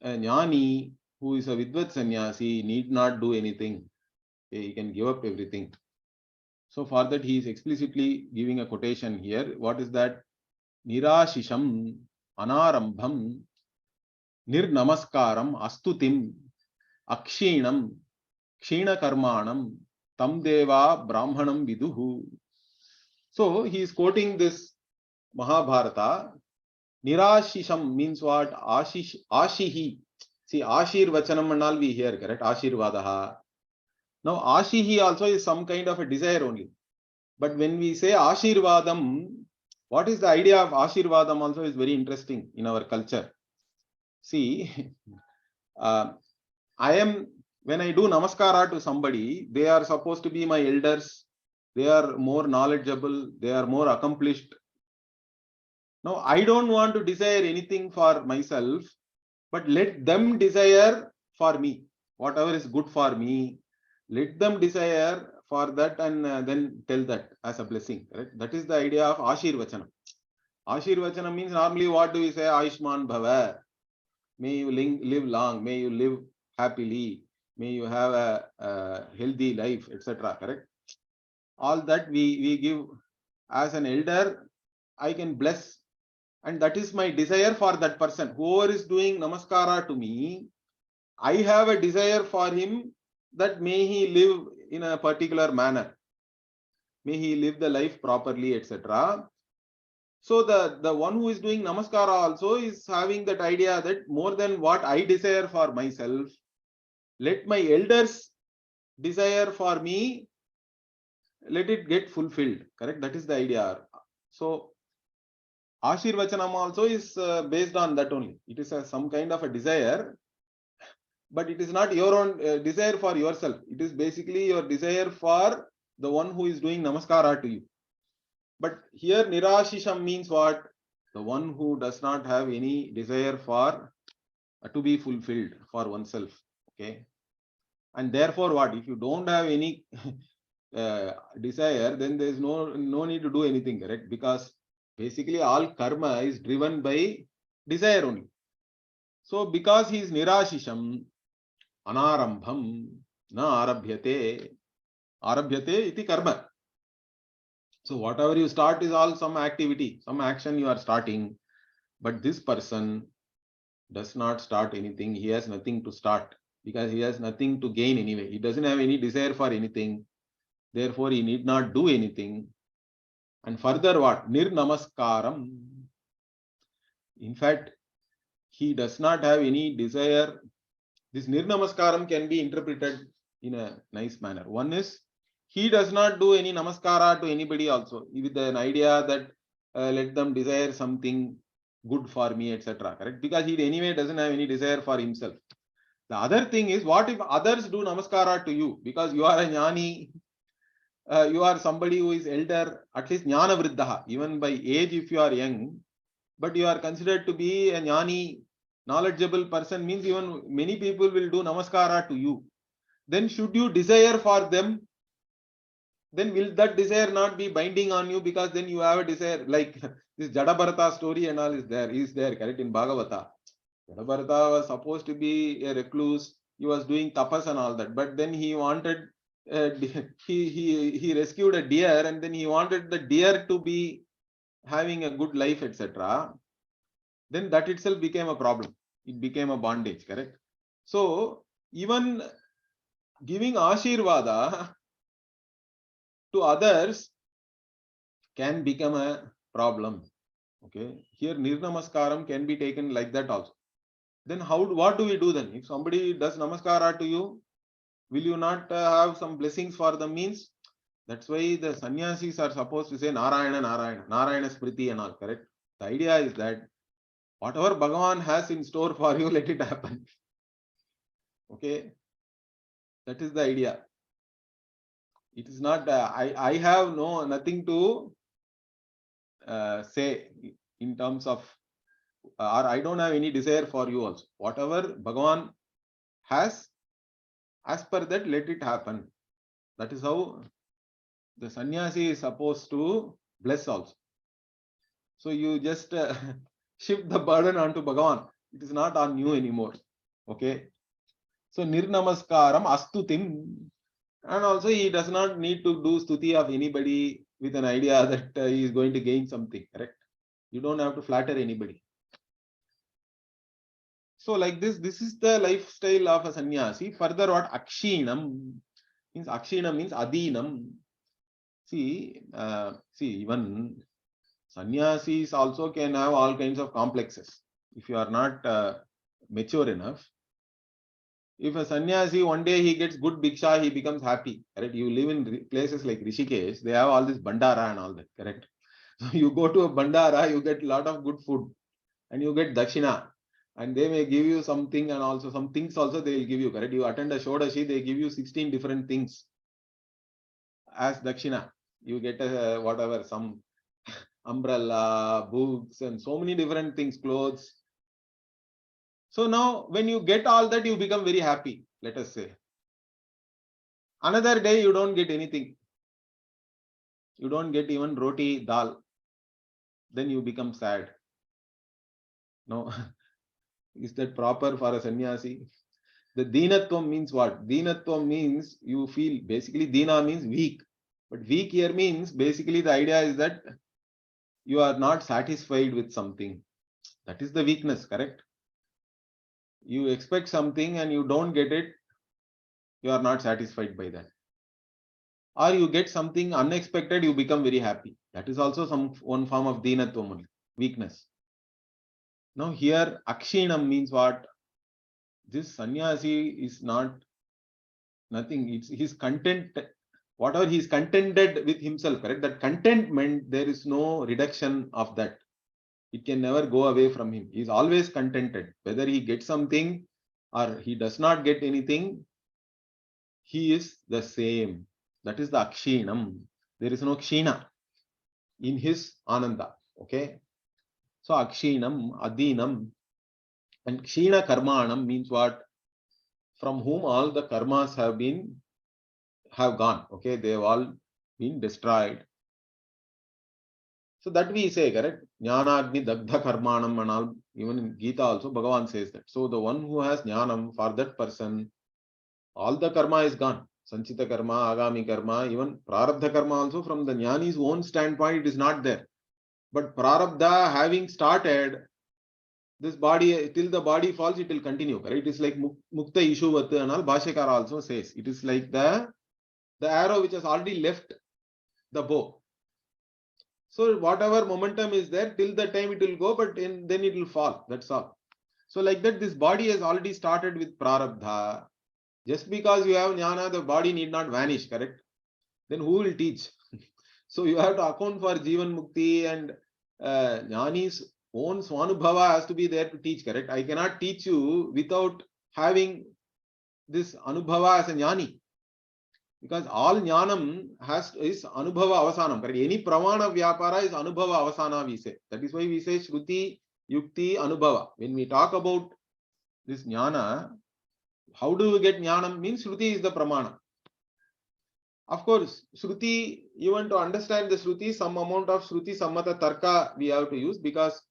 a Jnani who is a Vidvat Sannyasi need not do anything. He can give up everything. So for that, he is explicitly giving a quotation here. What is that? Nirashisham Anarambham Nirnamaskaram Astutim Akshinam Kshina Karmanam Tam Deva Brahmanam Viduhu. So he is quoting this Mahabharata. Nirashisham means what? Ashihi. See, Ashir Vachanam and all we hear, correct? Ashirvadaha. Now, Ashihi also is some kind of a desire only. But when we say Ashirvadam, what is the idea of Ashirvadam also is very interesting in our culture. See, when I do Namaskara to somebody, they are supposed to be my elders. They are more knowledgeable. They are more accomplished. Now, I don't want to desire anything for myself, but let them desire for me. Whatever is good for me, let them desire for that and then tell that as a blessing. Right? That is the idea of Ashirvachanam. Ashirvachanam means normally what do we say? Aishman Bhava. May you live long. May you live happily. May you have a healthy life, etc. Correct? All that we give as an elder, I can bless. And that is my desire for that person. Whoever is doing Namaskara to me, I have a desire for him that may he live in a particular manner. May he live the life properly, etc. So the one who is doing Namaskara also is having that idea that more than what I desire for myself, let my elders desire for me, let it get fulfilled. Correct? That is the idea. So Ashirvachanam also is based on that only. It is some kind of a desire, but it is not your own desire for yourself. It is basically your desire for the one who is doing Namaskara to you. But here Nirashisham means what? The one who does not have any desire for to be fulfilled for oneself. Okay. And therefore what? If you don't have any desire, then there is no need to do anything, correct? Because basically all karma is driven by desire only. So because he is Nirashisham, Anarambham, na arabhyate, arabhyate iti karma. So whatever you start is all some activity, some action you are starting. But this person does not start anything. He has nothing to start because he has nothing to gain anyway. He doesn't have any desire for anything. Therefore, he need not do anything. And further what? Nirnamaskaram. In fact, he does not have any desire. This Nirnamaskaram can be interpreted in a nice manner. One is, he does not do any namaskara to anybody also, with an idea that let them desire something good for me, etc. Correct? Because he anyway doesn't have any desire for himself. The other thing is, what if others do namaskara to you? Because you are a jnani, you are somebody who is elder, at least jnana vriddha, even by age if you are young, but you are considered to be a jnani, knowledgeable person, means even many people will do namaskara to you. then should you desire for them? Then will that desire not be binding on you, because then you have a desire, like this Jadabharata story and all is there, correct, in Bhagavata. Jadabharata was supposed to be a recluse, he was doing tapas and all that, but then he wanted, he rescued a deer, and then he wanted the deer to be having a good life, etc. Then that itself became a problem. It became a bondage, correct? So even giving Ashirvada to others can become a problem. Okay, here Nirnamaskaram can be taken like that also. Then what do we do then? If somebody does namaskara to you, will you not have some blessings for them? Means that's why the sannyasis are supposed to say Narayana, Narayana, Narayana Smriti and all, correct? The idea is that whatever Bhagavan has in store for you, let it happen. Okay, that is the idea. It is not, I have nothing to say in terms of, or I don't have any desire for you also. Whatever Bhagavan has, as per that, let it happen. That is how the sannyasi is supposed to bless also. So you just shift the burden onto Bhagavan. It is not on you anymore. Okay. So Nirnamaskaram Astutim. And also he does not need to do stuti of anybody with an idea that he is going to gain something, correct? You don't have to flatter anybody. So like this is the lifestyle of a sannyasi. Further, what Akshinam means? Akshinam means Adinam. See, even sannyasis also can have all kinds of complexes. If you are not mature enough, if a sannyasi one day he gets good bhiksha, he becomes happy. Correct? You live in places like Rishikesh, they have all this bandara and all that. Correct? So you go to a bandara, you get a lot of good food, and you get dakshina, and they may give you something, and also some things also they will give you. Correct? You attend a shodashi, they give you 16 different things as dakshina. You get a whatever, some umbrella, books, and so many different things, clothes. So now when you get all that, you become very happy, let us say. Another day you don't get anything. You don't get even roti, dal. Then you become sad. No. Is that proper for a sannyasi? The dinatvam means what? Dinatvam means you feel, basically dina means weak. But weak here means, basically the idea is that you are not satisfied with something. That is the weakness, correct? You expect something and you don't get it, you are not satisfied by that. Or you get something unexpected, you become very happy. That is also one form of dinatvam, weakness. Now here Akshinam means what? This sannyasi is not nothing. It's his content, whatever he is contented with himself, correct? That contentment, there is no reduction of that. It can never go away from him. He is always contented. Whether he gets something or he does not get anything, he is the same. That is the Akshinam. There is no Kshina in his Ananda. Okay. So Akshinam, Adinam, and Kshina Karmanam means what? From whom all the karmas have gone. Okay, they have all been destroyed. So that we say, correct? Jnanagni Dagdha Karmanam and all. Even in Gita also, Bhagavan says that. So the one who has jnanam, for that person, all the karma is gone. Sanchita karma, Agami karma, even Prarabdha karma also, from the jnani's own standpoint, it is not there. But Prarabdha having started, this body, till the body falls, it will continue. Correct? It is like Mukta Ishuvat and all. Bhashyakara also says. It is like the arrow which has already left the bow. So whatever momentum is there, till the time it will go, but then it will fall. That's all. So like that, this body has already started with Prarabdha. Just because you have jnana, the body need not vanish, correct? Then who will teach? So you have to account for Jivan Mukti, and jnani's own Swanubhava has to be there to teach, correct? I cannot teach you without having this Anubhava as a jnani. Because all jnanam is Anubhava Avasanam, correct? Any Pramana Vyapara is Anubhava Avasana, we say. That is why we say Shruti, Yukti, Anubhava. When we talk about this jnana, how do we get jnanam? Means Shruti is the pramana. Of course, Shruti, even to understand the Shruti, some amount of Shruti Sammata Tarka we have to use, because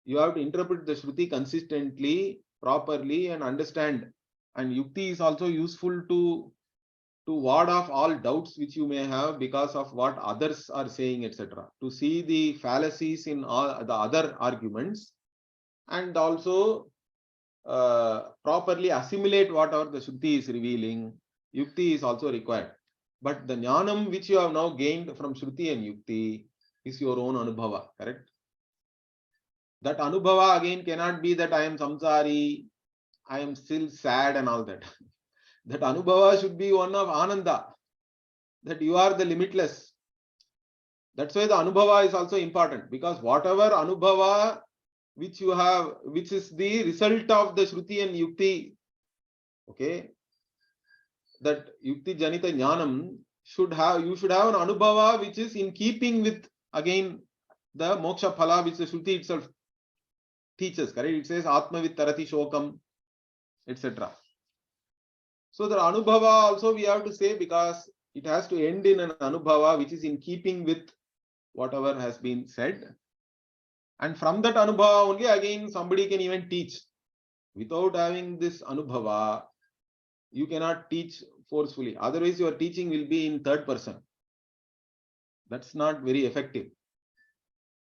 you have to interpret the Shruti consistently, properly, and understand. And Yukti is also useful to ward off all doubts which you may have because of what others are saying, etc. To see the fallacies in all the other arguments, and also properly assimilate whatever the Shruti is revealing. Yukti is also required. But the jnanam which you have now gained from Shruti and Yukti is your own anubhava, correct? That anubhava again cannot be that I am samsari, I am still sad and all that. That anubhava should be one of ananda, that you are the limitless. That's why the anubhava is also important, because whatever anubhava which you have, which is the result of the Shruti and Yukti, okay, that Yukti Janita Jnanam should have, you should have an anubhava which is in keeping with, again, the moksha phala which the Shruti itself teaches, correct? It says Atma Vittarati Shokam, etc. So the anubhava also we have to say, because it has to end in an anubhava which is in keeping with whatever has been said. And from that anubhava only again somebody can even teach. Without having this anubhava, you cannot teach forcefully. Otherwise your teaching will be in third person. That's not very effective.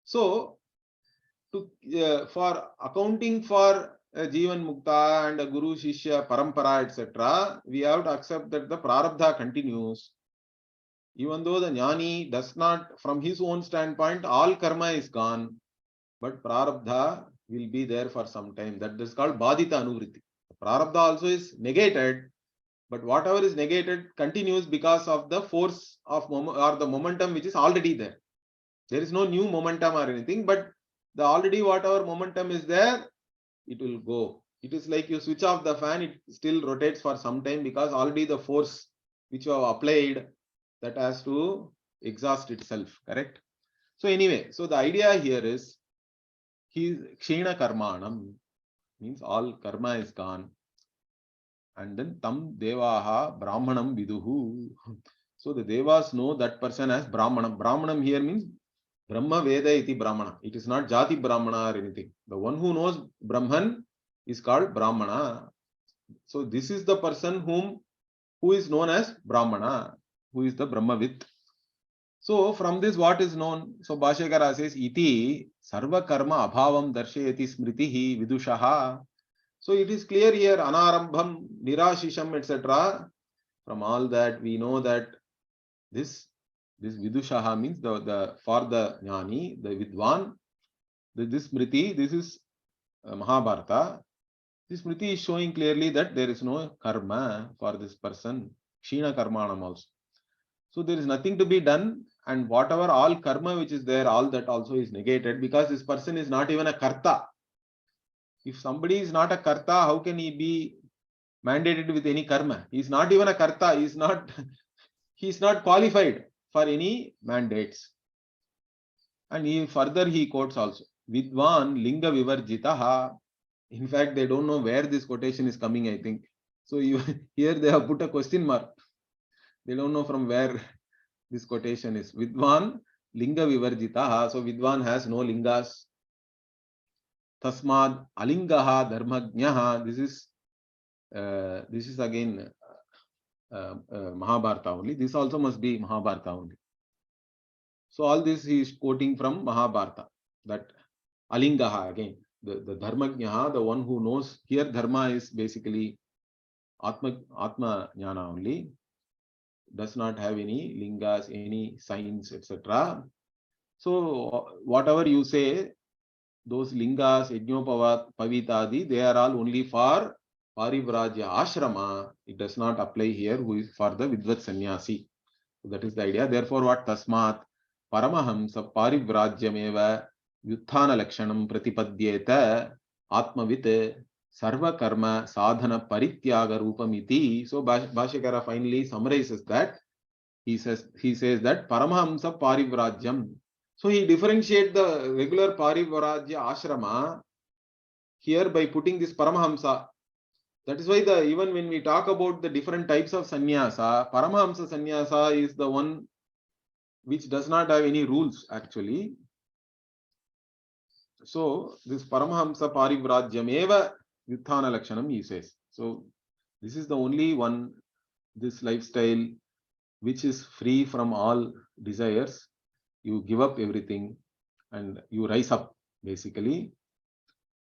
So for accounting for Jivan Mukta and Guru Shishya Parampara, etc., we have to accept that the Prarabdha continues. Even though the Jnani does not, from his own standpoint, all karma is gone, but Prarabdha will be there for some time. That is called Badita Anuvritti. Prarabdha also is negated, but whatever is negated continues because of the force of or the momentum which is already there. There is no new momentum or anything, but the already whatever momentum is there, it will go. It is like you switch off the fan, it still rotates for some time because already the force which you have applied, that has to exhaust itself, correct? So anyway, so the idea here is Kshina Karmanam, means all karma is gone. And then Tam Devaha Brahmanam Viduhu. So the Devas know that person as Brahmanam. Brahmanam here means Brahma Veda iti Brahmana. It is not Jati Brahmana or anything. The one who knows Brahman is called Brahmana. So this is the person who is known as Brahmana, who is the Brahmavit. So from this what is known? So Bhashyakara says, Iti Sarva Karma Abhavam Darshayati Smritihi Vidushaha. So it is clear here, Anarambham, Nirashisham, etc. From all that we know that this Vidushaha means the for the Jnani, the Vidwan, this Smriti, this is Mahabharata. This Smriti is showing clearly that there is no karma for this person, Kshina Karmanam also. So there is nothing to be done, and whatever all karma which is there, all that also is negated, because this person is not even a karta. If somebody is not a karta, how can he be mandated with any karma? He is not even a karta. He is not qualified for any mandates. And further he quotes also, Vidwan Linga Vivarjitaha. In fact, they don't know where this quotation is coming, I think. So here they have put a question mark. They don't know from where this quotation is. Vidwan Linga Vivarjitaha. So Vidwan has no lingas. Tasmad Alingaha Dharmajnaha. This is again Mahabharata only. This also must be Mahabharata only. So all this he is quoting from Mahabharata. That Alingaha again. The Dharmajnaha, the one who knows. Here Dharma is basically Atma Jnana only. Does not have any lingas, any signs, etc. So whatever you say, those lingas, Pavitadi, they are all only for Parivrajya Ashrama. It does not apply here, who is for the Vidvat Sannyasi. So that is the idea. Therefore, what Tasmat Paramahamsa Parivrajyameva Yuthana Lakshanam Pratipadyeta Atmavit Sarva Karma Sadhana Parityaga Rupamiti. So Bhashyakara finally summarizes that. He says that Paramahamsa Parivrajyam. So he differentiates the regular Parivrajya Ashrama here by putting this Paramahamsa. That is why even when we talk about the different types of sannyasa, Paramahamsa sannyasa is the one which does not have any rules actually. So this Paramahamsa Parivrajyam eva Yuthana Lakshanam, he says. So this is the only one, this lifestyle which is free from all desires. You give up everything and you rise up basically.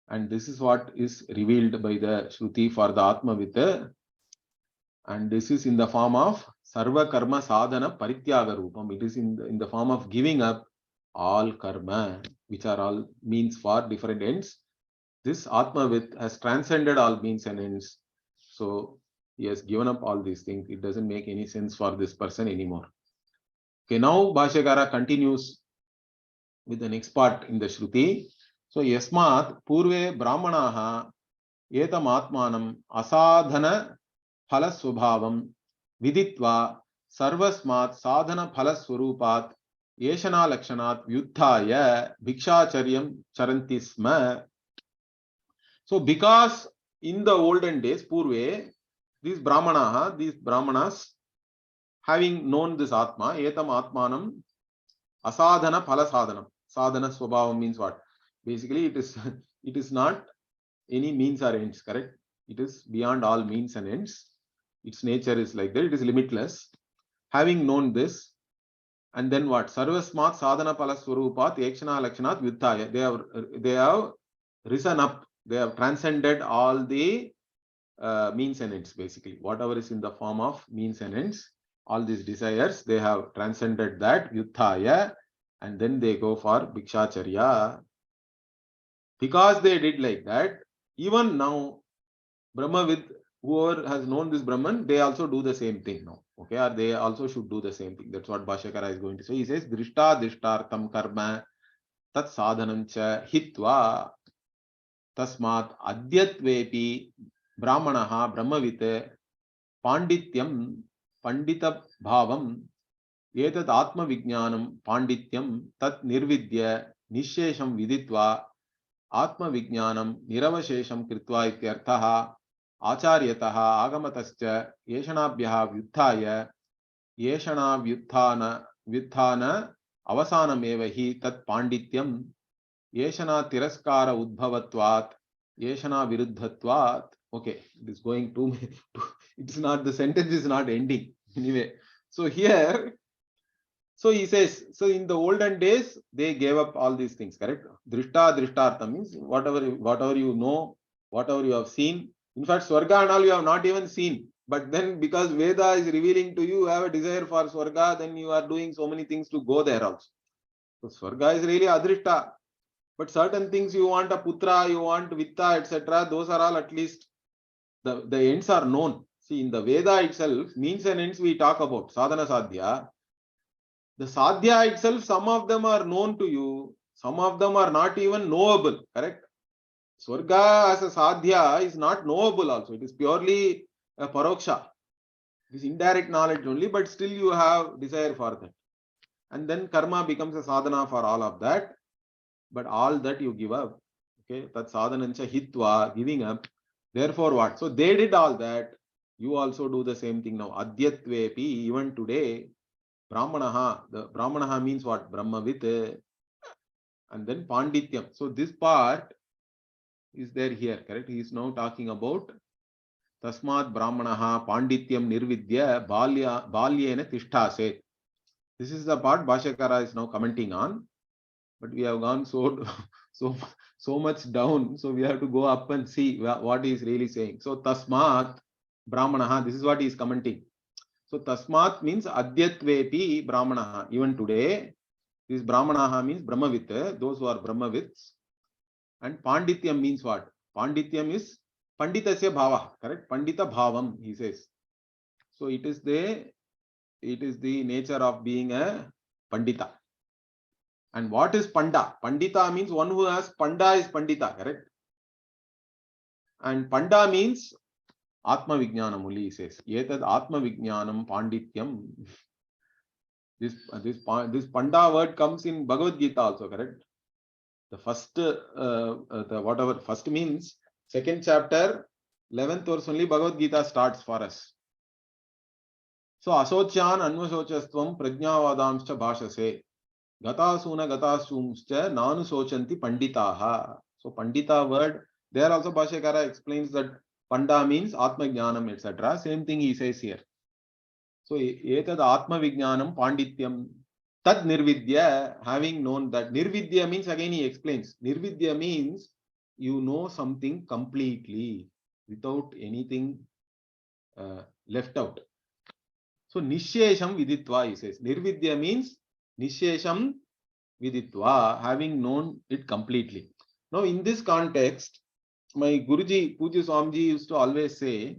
And this is what is revealed by the Shruti for the Atma Vitta. And this is in the form of Sarva Karma Sadhana Parityaga Rupam. It is in the form of giving up all karma, which are all means for different ends. This Atma Vitta has transcended all means and ends. So he has given up all these things. It doesn't make any sense for this person anymore. Okay, now Bhashyakara continues with the next part in the Shruti. So Yasmat Purve Brahmanaha Etam Atmanam Asadhana Phalasvabhavam Viditva Sarvasmat Sadhana Phalaswarupat Yeshana Lakshanat Vyuddhaya Bhikshacharyam Charantisma. So because in the olden days, Purve, these Brahmanas, having known this Atma, Etam Atmanam Asadhana Phala Sadhanam. Sadhana Swabhavam means what? Basically, it is not any means or ends, correct? It is beyond all means and ends. Its nature is like that. It is limitless. Having known this, and then what? Sarvasmat Sadhana Phala Swarupat Ekshana Lakshanat Vyuddhaya. They have risen up. They have transcended all the means and ends, basically. Whatever is in the form of means and ends, all these desires, they have transcended that, Vyuddhaya, and then they go for Bhikshacharya. Because they did like that, even now, Brahmavid, whoever has known this Brahman, they also do the same thing now. Okay, or they also should do the same thing. That's what Bhashyakara is going to say. He says, Drishta Drishtartam Karma Tat Sadhanancha Hitva Tasmat Adyatvepi Brahmanaha Brahmavite Pandityam Pandita Bhavam Etat Atma Vijnanam Pandityam Tat Nirvidya Nishesham Viditva Atma Vijnanam Niravashesham Kritva Ityarthaha Acharyataha Agamatascha Yeshanabhyaha Vyuddhaya Yeshana Vyuddhana Avasanamevahi Tat Pandityam Yeshana Tiraskara Udbhavatvat Yeshana Viruddhatvat. Okay, it is going to it's not, the sentence is not ending anyway. So here, so he says, so in the olden days they gave up all these things, correct? Drishta Drishtartha means whatever you know, whatever you have seen. In fact, Swarga and all you have not even seen, but then because Veda is revealing to you, you have a desire for Swarga, then you are doing so many things to go there also. So Swarga is really Adrishta. But certain things you want a putra, you want vitta, etc. Those are all at least the ends are known. See, in the Veda itself, means and ends we talk about, sadhana sadhya. The sadhya itself, some of them are known to you, some of them are not even knowable, correct? Swarga as a sadhya is not knowable also. It is purely a paroksha. It is indirect knowledge only, but still you have desire for that. And then karma becomes a sadhana for all of that. But all that you give up. Okay, that sadhanancha hitva, giving up. Therefore what? So they did all that. You also do the same thing now. Adyatvepi, even today, Brahmanaha. The Brahmanaha means what? Brahmavit. And then Pandityam. So this part is there here, correct? He is now talking about Tasmat Brahmanaha Pandityam Nirvidya Balyena Tishtase. This is the part Bhashyakara is now commenting on. But we have gone so much down, so we have to go up and see what he is really saying. So Tasmat Brahmanaha, this is what he is commenting. So Tasmat means Adyatvepi Brahmanaha. Even today, this Brahmanaha means Brahmavit, those who are Brahmavits. And Pandityam means what? Pandityam is Panditasya Bhava, correct? Pandita Bhavam, he says. So it is the nature of being a Pandita. And what is Panda? Pandita means one who has Panda is Pandita, correct? And Panda means Atma Vijnanam only, he says. Yetad Atma Vijnanam Pandityam. This Panda word comes in Bhagavad Gita also, correct? The first, first means second chapter, 11th verse only Bhagavad Gita starts for us. So asocyan anvasocastvam prajnavadamscha bhashase gatasuna gatasumscha nanu sochanti panditaha. So pandita word, there also Bhashyakara explains that panda means atma jnanam, etc. Same thing he says here. So etad atma vijnanam pandityam tad nirvidya, having known that. Nirvidya means, again he explains, nirvidya means you know something completely without anything left out. So nishesham viditva, he says. Nirvidya means nishesham viditva, having known it completely. Now in this context, my Guruji, Pujya Swamiji used to always say,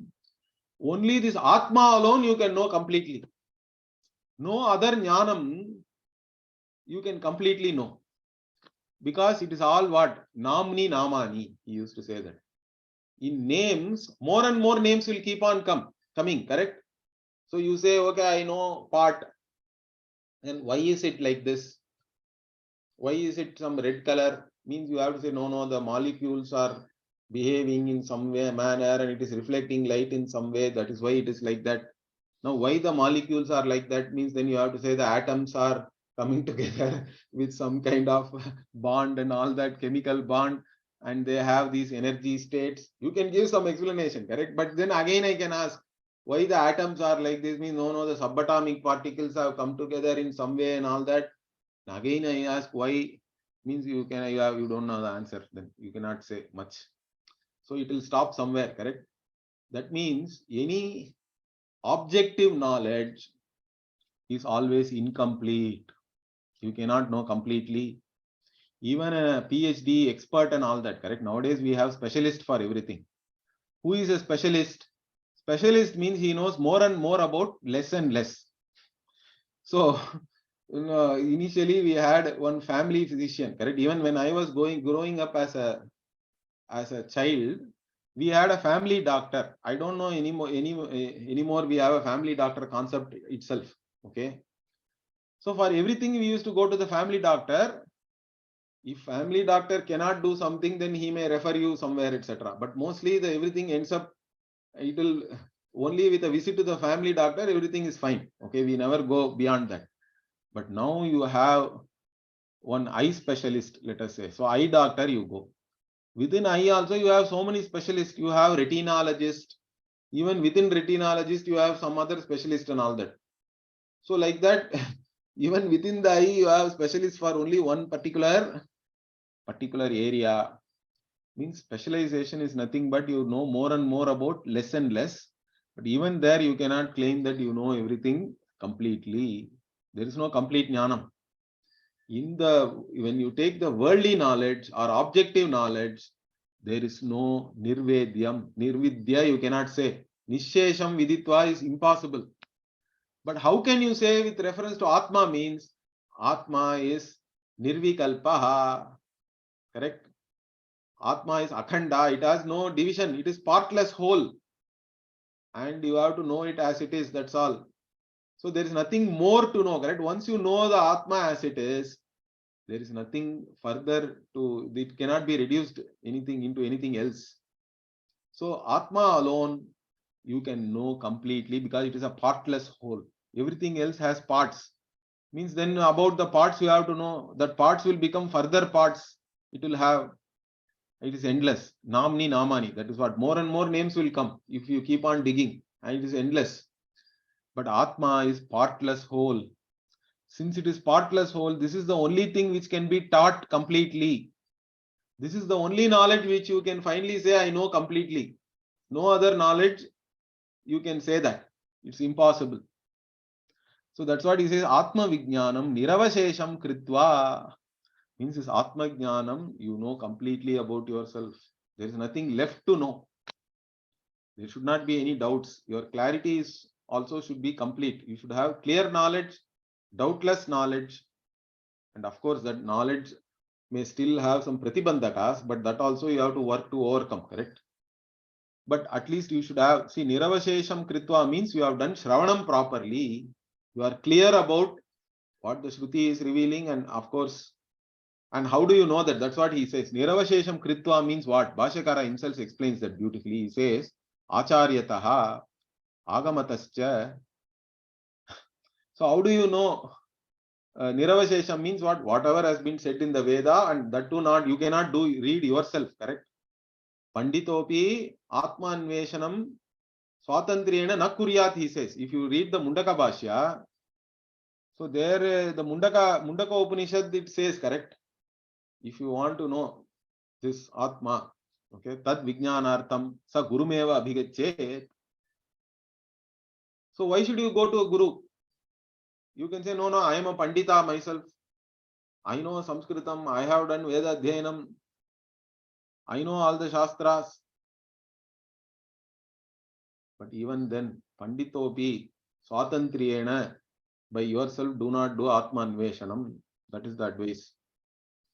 only this Atma alone you can know completely. No other jnanam you can completely know. Because it is all what? Namni namani, he used to say that. In names, more and more names will keep on coming, correct? So you say, okay, I know part. And why is it like this? Why is it some red color? Means you have to say, no, the molecules are behaving in some way, manner, and it is reflecting light in some way. That is why it is like that. Now, why the molecules are like that means then you have to say the atoms are coming together with some kind of bond and all that chemical bond, and they have these energy states. You can give some explanation, correct? But then again I can ask, why the atoms are like this? Means no, the subatomic particles have come together in some way and all that. Again I ask why, means you don't know the answer, then you cannot say much. So it will stop somewhere, correct? That means any objective knowledge is always incomplete. You cannot know completely. Even a PhD expert and all that, correct? Nowadays we have specialists for everything. Who is a specialist? Specialist means he knows more and more about less and less. So initially we had one family physician, correct? Even when I was growing up as a child, we had a family doctor. I don't know anymore we have a family doctor concept itself. Okay. So for everything we used to go to the family doctor. If family doctor cannot do something, then he may refer you somewhere, etc. But mostly everything ends up, it will only with a visit to the family doctor, everything is fine. Okay, we never go beyond that. But now you have one eye specialist, let us say. So eye doctor you go. Within eye also you have so many specialists. You have retinologist. Even within retinologist you have some other specialist and all that. So like that, even within the eye you have specialists for only one particular area. Means specialization is nothing but you know more and more about less and less. But even there you cannot claim that you know everything completely. There is no complete jnanam. When you take the worldly knowledge or objective knowledge, there is no nirvedyam. Nirvidya you cannot say. Nishesham viditva is impossible. But how can you say with reference to Atma means Atma is nirvikalpaha. Correct? Atma is akhanda. It has no division. It is partless whole. And you have to know it as it is. That's all. So there is nothing more to know. Correct? Once you know the Atma as it is, there is nothing further to, it cannot be reduced into anything else. So Atma alone you can know completely because it is a partless whole. Everything else has parts. Means then about the parts you have to know that parts will become further parts. It is endless. Namni namani. That is what more and more names will come if you keep on digging, and it is endless. But Atma is partless whole. Since it is partless whole, this is the only thing which can be taught completely. This is the only knowledge which you can finally say, I know completely. No other knowledge you can say that. It's impossible. So that's what he says, Atma Vijnanam Niravashesham Kritva. Means this Atma Jnanam, you know completely about yourself. There is nothing left to know. There should not be any doubts. Your clarity is also should be complete. You should have clear knowledge, doubtless knowledge. And of course, that knowledge may still have some pratibandhakas, but that also you have to work to overcome, correct? But at least you should have, see, Niravashesham Kritva means you have done Shravanam properly. You are clear about what the Shruti is revealing, and of course, and how do you know that? That's what he says. Niravashesham Kritva means what? Bhashyakara himself explains that beautifully. He says, acharyataha, agamatascha. So how do you know? Niravashesham means what? Whatever has been said in the Veda, and that too not, you cannot read yourself, correct? Panditopi Atma Anveshanam Swatantriyena na kuryat, he says. If you read the Mundaka Bhashya, so there the Mundaka Upanishad, it says, correct? If you want to know this Atma, okay, Tad Vijnanartham Sa Gurumeva Abhigachet. So why should you go to a Guru? You can say, no, I am a Pandita myself. I know Sanskritam, I have done Veda Dhyanam, I know all the Shastras. But even then, Panditopi Swatantriyena, by yourself, do not do Atma Anveshanam. That is the advice.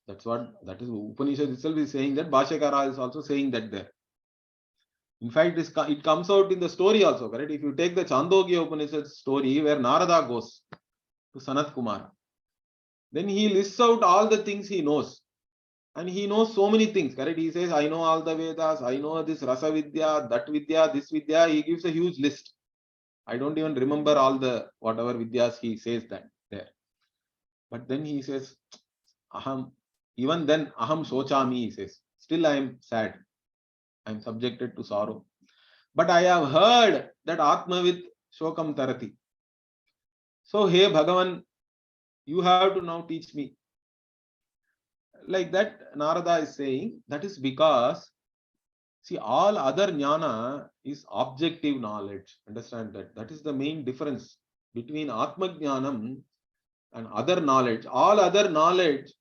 That is Upanishad itself is saying that. Bhashyakara is also saying that there. In fact, it comes out in the story also, correct? If you take the Chandogya Upanishad story where Narada goes to Sanat Kumara, then he lists out all the things he knows. And he knows so many things, correct? He says, I know all the Vedas, I know this Rasa Vidya, that Vidya, this Vidya. He gives a huge list. I don't even remember all the whatever Vidyas he says that there. But then he says, Aham, even then, Aham Sochami, he says, still I am sad. I am subjected to sorrow. But I have heard that Atmavid Shokam Tarati. So, hey Bhagavan, you have to now teach me. Like that, Narada is saying, that is because, see, all other jnana is objective knowledge. Understand that? That is the main difference between Atma Jnanam and other knowledge. All other knowledge,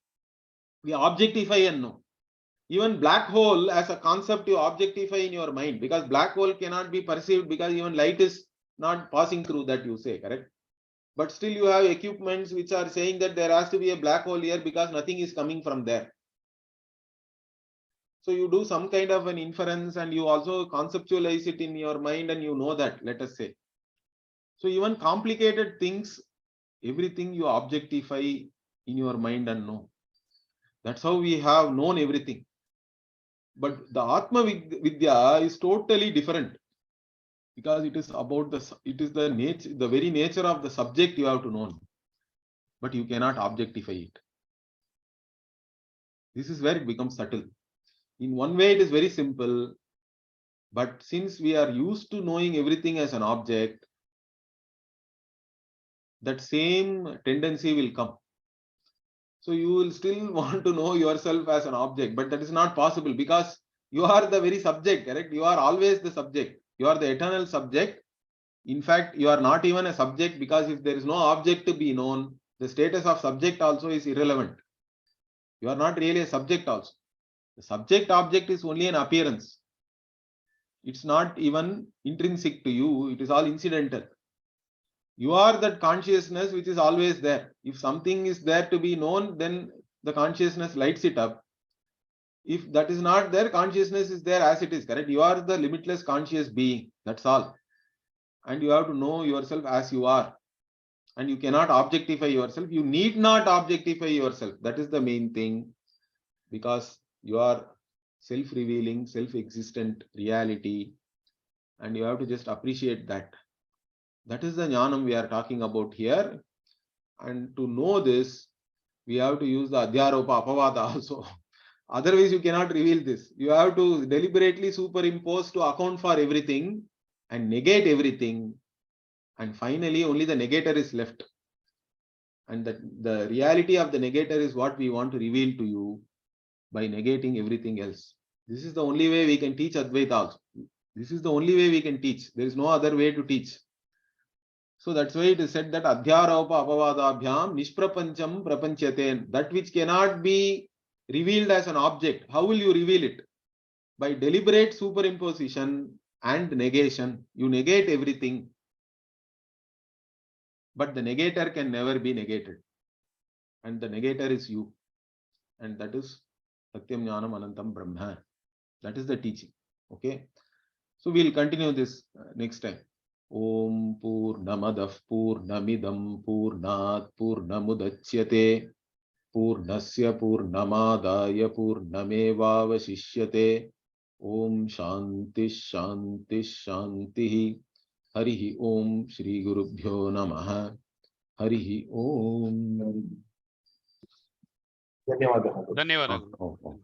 we objectify and know. Even black hole as a concept you objectify in your mind, because black hole cannot be perceived because even light is not passing through that, you say, correct? But still you have equipments which are saying that there has to be a black hole here because nothing is coming from there. So you do some kind of an inference and you also conceptualize it in your mind and you know that, let us say. So even complicated things, everything you objectify in your mind and know. That's how we have known everything. But the Atma Vidya is totally different, because it is about the nature, the very nature of the subject you have to know, but you cannot objectify it. This is where it becomes subtle. In one way, it is very simple, but since we are used to knowing everything as an object, that same tendency will come. So you will still want to know yourself as an object, but that is not possible because you are the very subject, correct? You are always the subject. You are the eternal subject. In fact, you are not even a subject, because if there is no object to be known, the status of subject also is irrelevant. You are not really a subject also. The subject object is only an appearance. It's not even intrinsic to you. It is all incidental. You are that consciousness which is always there. If something is there to be known, then the consciousness lights it up. If that is not there, consciousness is there as it is, correct? You are the limitless conscious being. That's all. And you have to know yourself as you are. And you cannot objectify yourself. You need not objectify yourself. That is the main thing. Because you are self-revealing, self-existent reality. And you have to just appreciate that. That is the jnanam we are talking about here. And to know this, we have to use the adhyaropa apavada also. Otherwise, you cannot reveal this. You have to deliberately superimpose to account for everything and negate everything. And finally, only the negator is left. And the reality of the negator is what we want to reveal to you by negating everything else. This is the only way we can teach Advaita also. This is the only way we can teach. There is no other way to teach. So that's why it is said that adhyaropa apavadabhyam nishprapancham prapanchate. That which cannot be revealed as an object, how will you reveal it? By deliberate superimposition and negation. You negate everything. But the negator can never be negated. And the negator is you. And that is Satyam Jnanam Anantam Brahma. That is the teaching. Okay. So we'll continue this next time. Om Purnamadav Purnamidam Purnat Purnamudachyate Purnasya Purnamadaya Purnamevavashishyate Om Shanti Shanti Shanti. Harihi Om Shri Gurubhyo Namaha. Harihi Om. ಧನ್ಯವಾದಗಳು. ಧನ್ಯವಾದಗಳು.